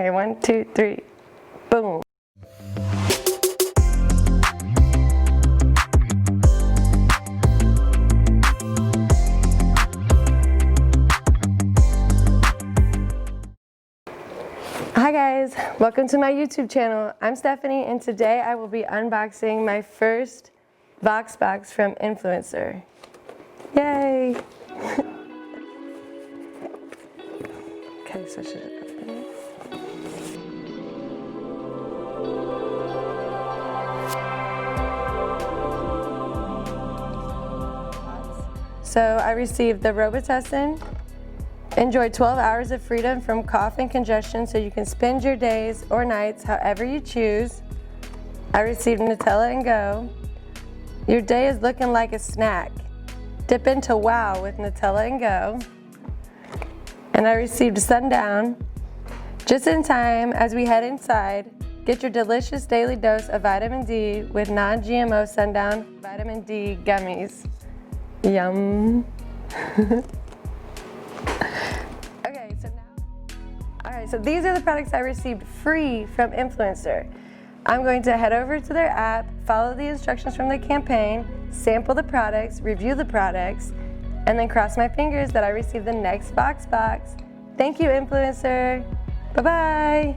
Okay, 1, 2, 3, boom. Hi guys, welcome to my YouTube channel. I'm Stephanie and today I will be unboxing my first Voxbox from Influenster. Yay! Okay, so should I open it? So I received the Robitussin. Enjoy 12 hours of freedom from cough and congestion so you can spend your days or nights however you choose. I received Nutella Go. Your day is looking like a snack. Dip into wow with Nutella Go. And I received Sundown. Just in time as we head inside, get your delicious daily dose of vitamin D with non-GMO Sundown Vitamin D gummies. Yum. So these are the products I received free from Influencer. I'm going to head over to their app, follow the instructions from the campaign, sample the products, review the products, and then cross my fingers that I receive the next Voxbox. Thank you, Influencer. Bye-bye.